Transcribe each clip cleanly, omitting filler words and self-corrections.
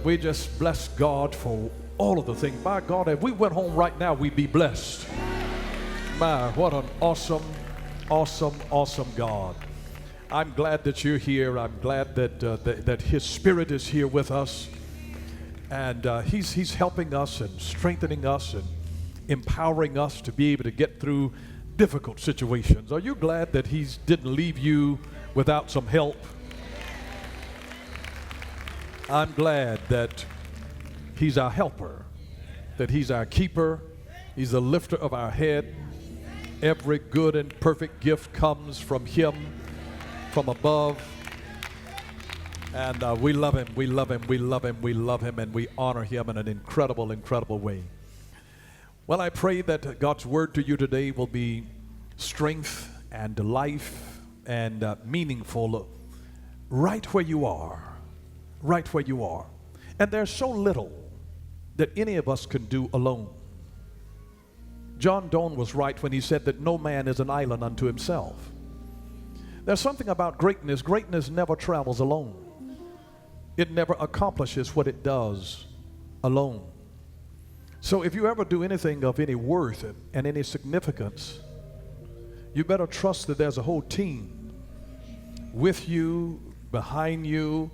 We just bless God for all of the things. My God, if we went home right now, we'd be blessed. My, what an awesome, awesome, awesome God. I'm glad that you're here. I'm glad that that His Spirit is here with us. And he's helping us and strengthening us and empowering us to be able to get through difficult situations. Are you glad that He didn't leave you without some help? I'm glad that He's our helper, that He's our keeper, He's the lifter of our head. Every good and perfect gift comes from Him, from above. And we love Him, we love Him, we love Him, we love Him, and we honor Him in an incredible, incredible way. Well, I pray that God's word to you today will be strength and life and meaningful right where you are. Right where you are. And there's so little that any of us can do alone. John Donne was right when he said that no man is an island unto himself. There's something about greatness. Greatness never travels alone. It never accomplishes what it does alone. So if you ever do anything of any worth and any significance, you better trust that there's a whole team with you, behind you,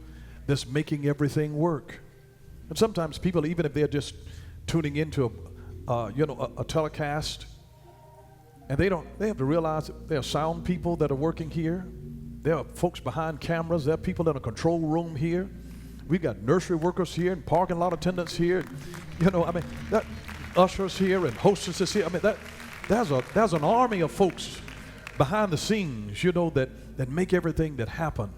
that's making everything work. And sometimes people, even if they're just tuning into a telecast, and they have to realize that there are sound people that are working here. There are folks behind cameras. There are people in a control room here. We've got nursery workers here and parking lot attendants here. That ushers here and hostesses here. There's an army of folks behind the scenes, that make everything that happen.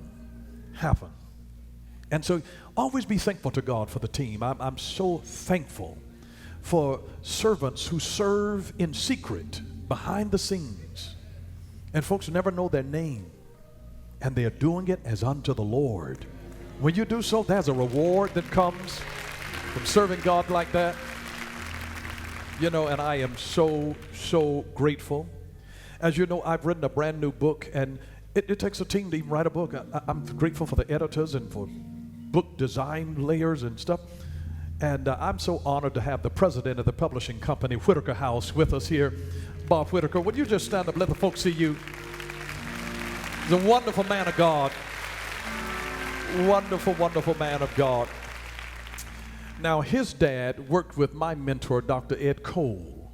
And so always be thankful to God for the team. I'm so thankful for servants who serve in secret behind the scenes. And folks never know their name. And they're doing it as unto the Lord. When you do so, there's a reward that comes from serving God like that. And I am so, so grateful. As you know, I've written a brand new book, and it takes a team to even write a book. I'm grateful for the editors and for book design layers and stuff. And I'm so honored to have the president of the publishing company, Whitaker House, with us here. Bob Whitaker, would you just stand up, let the folks see you? He's a wonderful man of God. Wonderful, wonderful man of God. Now, his dad worked with my mentor, Dr. Ed Cole.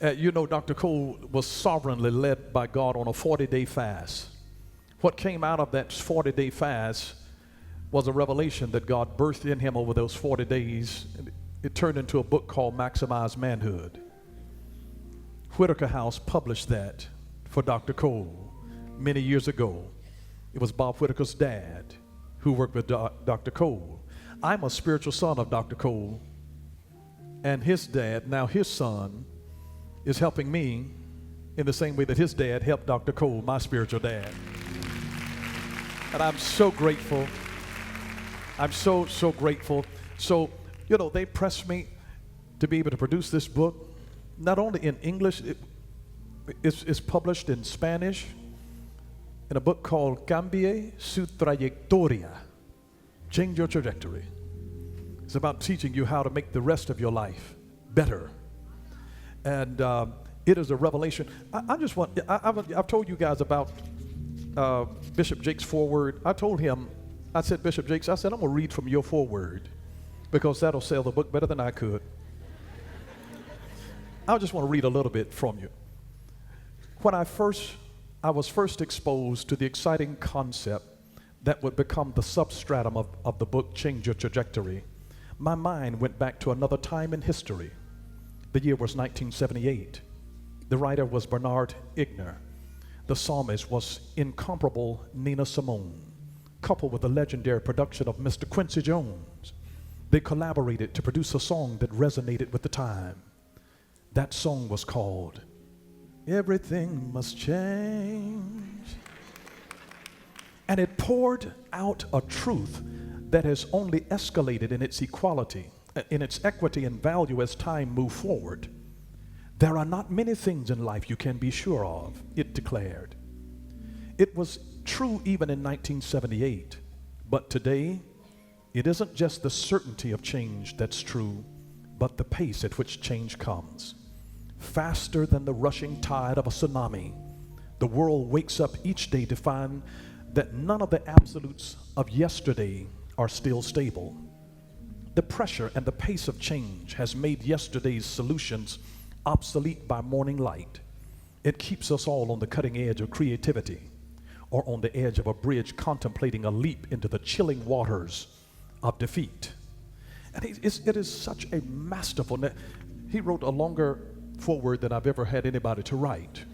Dr. Cole was sovereignly led by God on a 40-day fast. What came out of that 40-day fast was a revelation that God birthed in him over those 40 days. It turned into a book called Maximize Manhood. Whitaker House published that for Dr. Cole many years ago. It was Bob Whitaker's dad who worked with Dr. Cole. I'm a spiritual son of Dr. Cole, and his dad, now his son, is helping me in the same way that his dad helped Dr. Cole, my spiritual dad. And I'm so grateful. I'm so, so grateful. So, they pressed me to be able to produce this book, not only in English, it's published in Spanish in a book called Cambie su trayectoria. Change your trajectory. It's about teaching you how to make the rest of your life better. And it is a revelation. I've told you guys about Bishop Jake's foreword. I said, Bishop Jakes, I'm going to read from your foreword because that'll sell the book better than I could. I just want to read a little bit from you. When I was first exposed to the exciting concept that would become the substratum of the book, Change Your Trajectory, my mind went back to another time in history. The year was 1978. The writer was Bernard Igner. The psalmist was incomparable Nina Simone, coupled with the legendary production of Mr. Quincy Jones. They collaborated to produce a song that resonated with the time. That song was called Everything Must Change. And it poured out a truth that has only escalated in its equality, in its equity and value as time moved forward. There are not many things in life you can be sure of, it declared. It was true even in 1978, but today It isn't just the certainty of change that's true, but the pace at which change comes. Faster than the rushing tide of a tsunami, the world wakes up each day to find that none of the absolutes of yesterday are still stable. The pressure and the pace of change has made yesterday's solutions obsolete by morning light. It keeps us all on the cutting edge of creativity, or on the edge of a bridge contemplating a leap into the chilling waters of defeat. And it is such a masterful, he wrote a longer foreword than I've ever had anybody to write.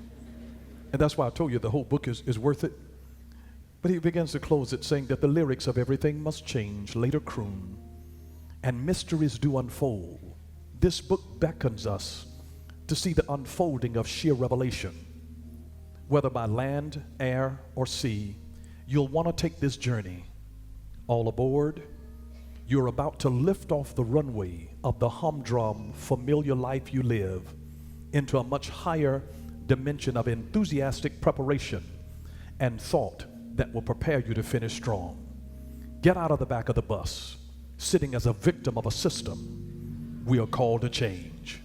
And that's why I told you the whole book is worth it. But he begins to close it saying that the lyrics of everything must change, later croon, and mysteries do unfold. This book beckons us to see the unfolding of sheer revelation. Whether by land, air, or sea, you'll want to take this journey. All aboard. You're about to lift off the runway of the humdrum, familiar life you live into a much higher dimension of enthusiastic preparation and thought that will prepare you to finish strong. Get out of the back of the bus, sitting as a victim of a system. We are called to change.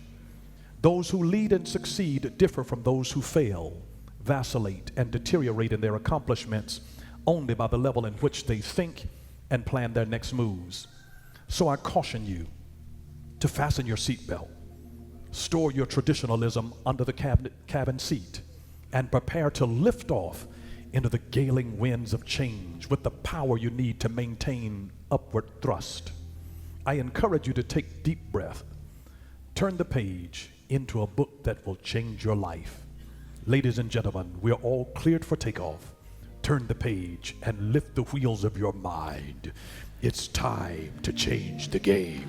Those who lead and succeed differ from those who fail, vacillate, and deteriorate in their accomplishments only by the level in which they think and plan their next moves. So I caution you to fasten your seatbelt, store your traditionalism under the cabin seat, and prepare to lift off into the galing winds of change with the power you need to maintain upward thrust. I encourage you to take deep breath, turn the page into a book that will change your life. Ladies and gentlemen, we are all cleared for takeoff. Turn the page and lift the wheels of your mind. It's time to change the game.